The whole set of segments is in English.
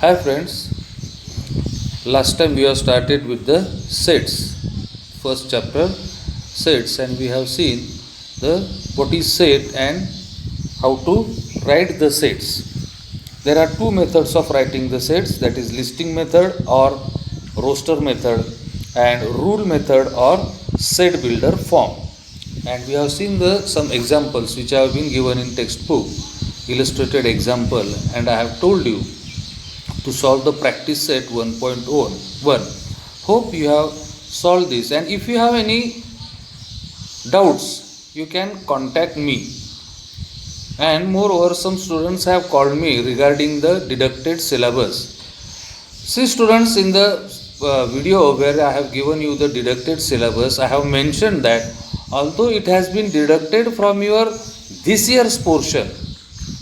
Hi friends, last time we have started with the sets, first chapter sets, and we have seen the what is set and how to write the sets. There are two methods of writing the sets, that is listing method or roster method and rule method or set builder form. And we have seen the some examples which have been given in textbook, illustrated example, and I have told you to solve the practice set 1.1. Hope you have solved this, and if you have any doubts you can contact me. And moreover, some students have called me regarding the deducted syllabus. See students, in the video where I have given you the deducted syllabus, I have mentioned that although it has been deducted from your this year's portion,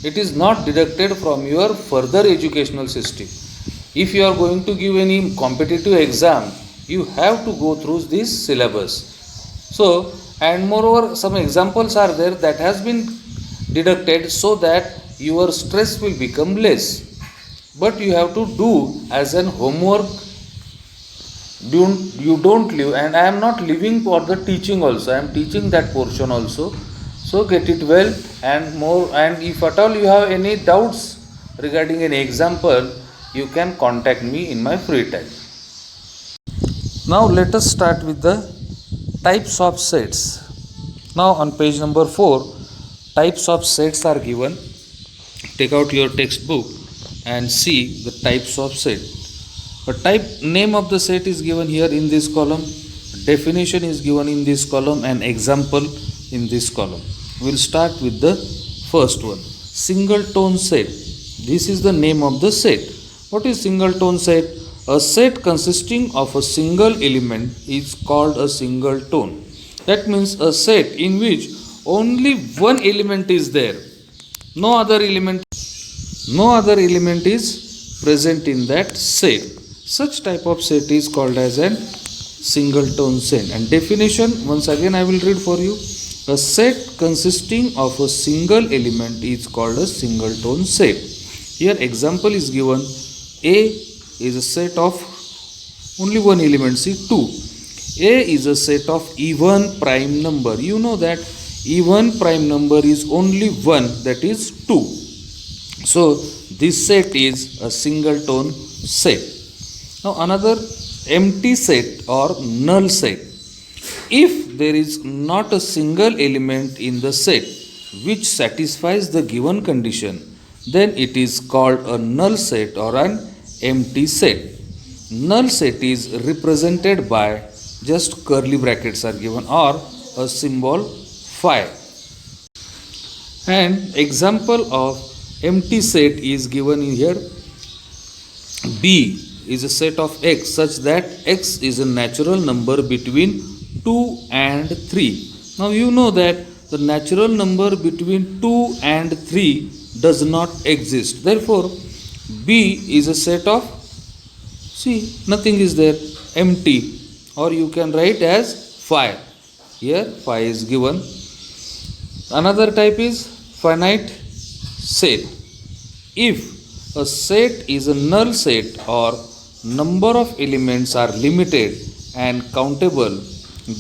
it is not deducted from your further educational system. If you are going to give any competitive exam, you have to go through this syllabus. So, and moreover, some examples are there that has been deducted so that your stress will become less. But you have to do as an homework. You don't leave, and I am not leaving for the teaching also. I am teaching that portion also. So get it well, and more, and if at all you have any doubts regarding an example, you can contact me in my free time. Now let us start with the types of sets. Now on page number 4, types of sets are given. Take out your textbook and see the types of set. A type name of the set is given here in this column, definition is given in this column, and example in this column. We'll start with the first one, single tone set. This is the name of the set. What is single tone set? A set consisting of a single element is called a single tone. That means a set in which only one element is there. No other element is present in that set. Such type of set is called as a single tone set. And definition, once again I will read for you. A set consisting of a single element is called a single tone set. Here example is given. A is a set of only one element, see 2. A is a set of even prime number. You know that even prime number is only one, that is 2. So this set is a single tone set. Now another empty set or null set. If there is not a single element in the set which satisfies the given condition, then it is called a null set or an empty set. Null set is represented by just curly brackets are given or a symbol phi. And example of empty set is given in here. B is a set of x such that x is a natural number between 2 and 3. Now you know that the natural number between 2 and 3 does not exist. Therefore, B is a set of, see, nothing is there, empty, or you can write as phi. Here phi is given. Another type is finite set. If a set is a null set or number of elements are limited and countable,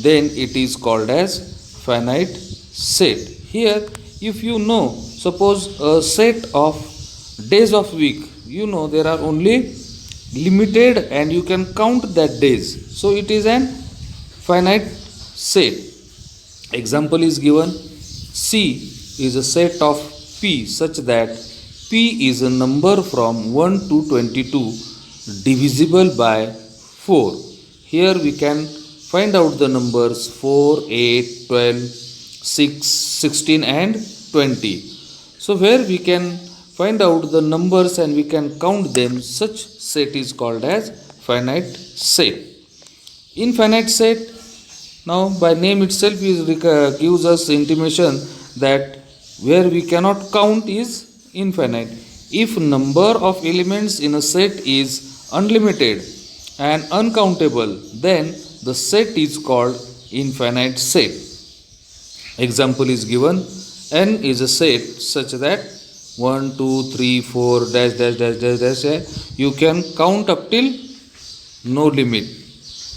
then it is called as finite set. Here, if you know, suppose a set of days of week, you know there are only limited and you can count that days. So it is an finite set. Example is given. C is a set of P such that P is a number from 1 to 22 divisible by 4. Here we can find out the numbers 4, 8, 12, 6, 16 and 20. So where we can find out the numbers and we can count them, such set is called as finite set. Infinite set, now by name itself gives us intimation that where we cannot count is infinite. If number of elements in a set is unlimited and uncountable, then the set is called infinite set. Example is given. N is a set such that 1 2 3 4 dash dash dash dash dash you can count up till no limit.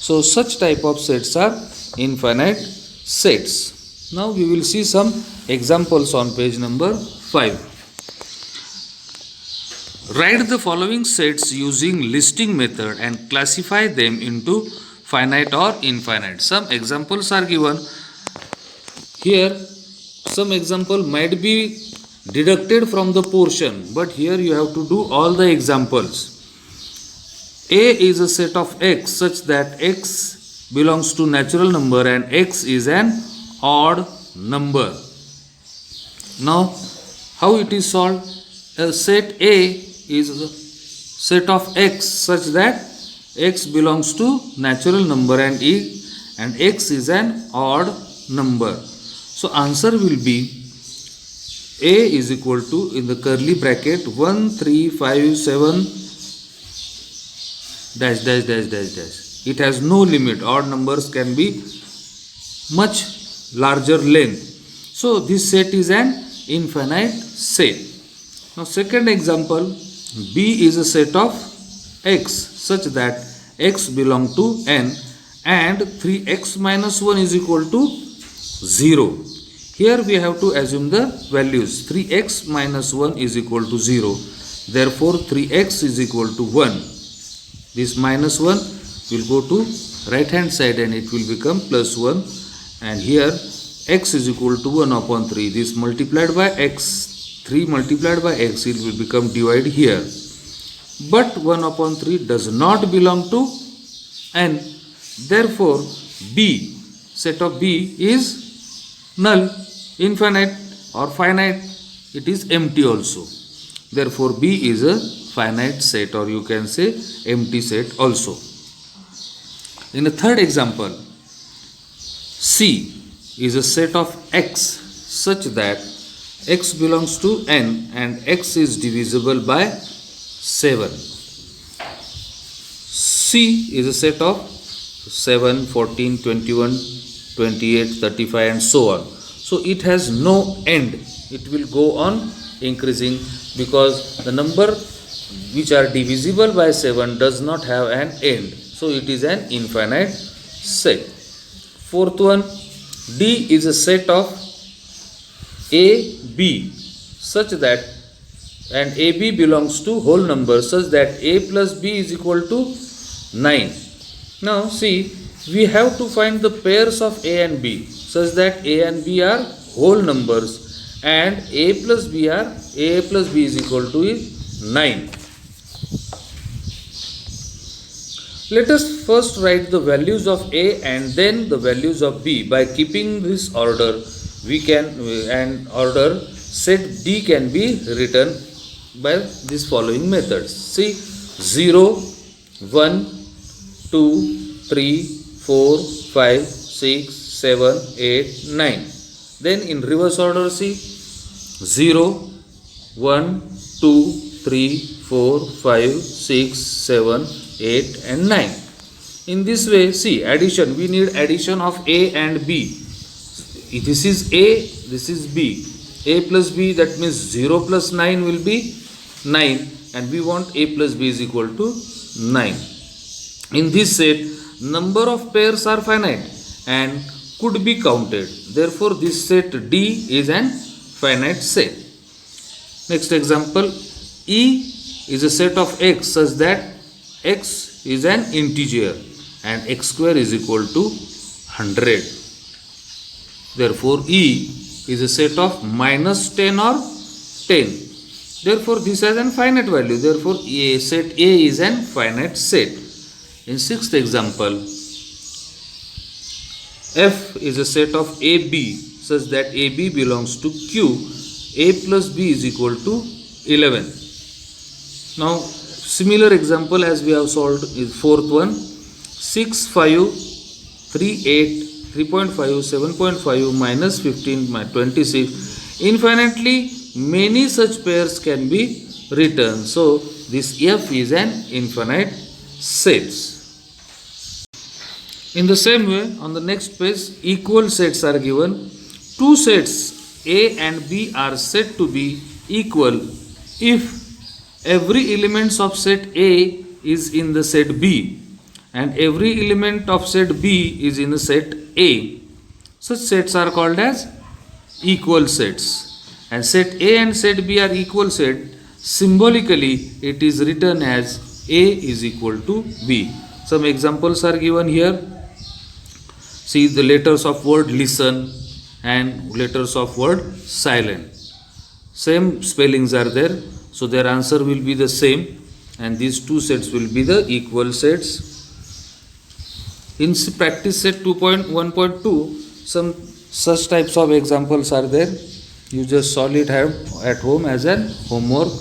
So such type of sets are infinite sets. Now we will see some examples on page number 5. Write the following sets using listing method and classify them into finite or infinite. Some examples are given here. Some example might be deducted from the portion, but here you have to do all the examples. A is a set of x such that x belongs to natural number and x is an odd number. Now how it is solved? A set A is a set of x such that x belongs to natural number and x is an odd number. So answer will be A is equal to, in the curly bracket, 1 3 5 7 dash dash dash dash dash. It has no limit. Odd numbers can be much larger length. So this set is an infinite set. Now second example, B is a set of x such that x belong to n and 3x minus 1 is equal to 0. Here we have to assume the values. 3x minus 1 is equal to 0. Therefore 3x is equal to 1. This minus 1 will go to right hand side and it will become plus 1, and here x is equal to 1 upon 3. This multiplied by x, 3 multiplied by x, it will become divided here. But 1 upon 3 does not belong to n. Therefore B, set of B is null, infinite or finite. It is empty also. Therefore B is a finite set, or you can say empty set also. In the third example, C is a set of x such that x belongs to n and x is divisible by 7. C is a set of 7, 14, 21, 28, 35 and so on. So it has no end. It will go on increasing because the number which are divisible by 7 does not have an end. So it is an infinite set. Fourth one, D is a set of A, B such that, and AB belongs to whole number such that A plus B is equal to 9. Now see, we have to find the pairs of A and B such that A and B are whole numbers and A plus B is equal to 9. Let us first write the values of A and then the values of B. By keeping this order, we can, and order, set D can be written by these following methods. See, 0, 1, 2, 3, 4, 5, 6, 7, 8, 9. Then in reverse order, see, 0, 1, 2, 3, 4, 5, 6, 7, 8 and 9. In this way, see, addition, we need addition of A and B. This is A, this is B. A plus B, that means 0 plus 9 will be 9, and we want A plus B is equal to 9. In this set, number of pairs are finite and could be counted. Therefore, this set D is an finite set. Next example, E is a set of x such that x is an integer and x square is equal to 100. Therefore, E is a set of minus 10 or 10. Therefore, this has an finite value. Therefore, set A is an finite set. In sixth example, F is a set of AB such that AB belongs to Q. A plus B is equal to 11. Now, similar example as we have solved is fourth one, 6, 5, 3, 8, 3.5, 7.5, minus 15, 26. Infinitely many such pairs can be written. So, this F is an infinite set. In the same way, on the next page, equal sets are given. Two sets A and B are said to be equal if every elements of set A is in the set B and every element of set B is in the set A. Such sets are called as equal sets. And set A and set B are equal set. Symbolically, it is written as A is equal to B. Some examples are given here. See the letters of word listen and letters of word silent. Same spellings are there, so their answer will be the same, and these two sets will be the equal sets. In practice set 2.1.2, some such types of examples are there. You just solve it at home as an homework.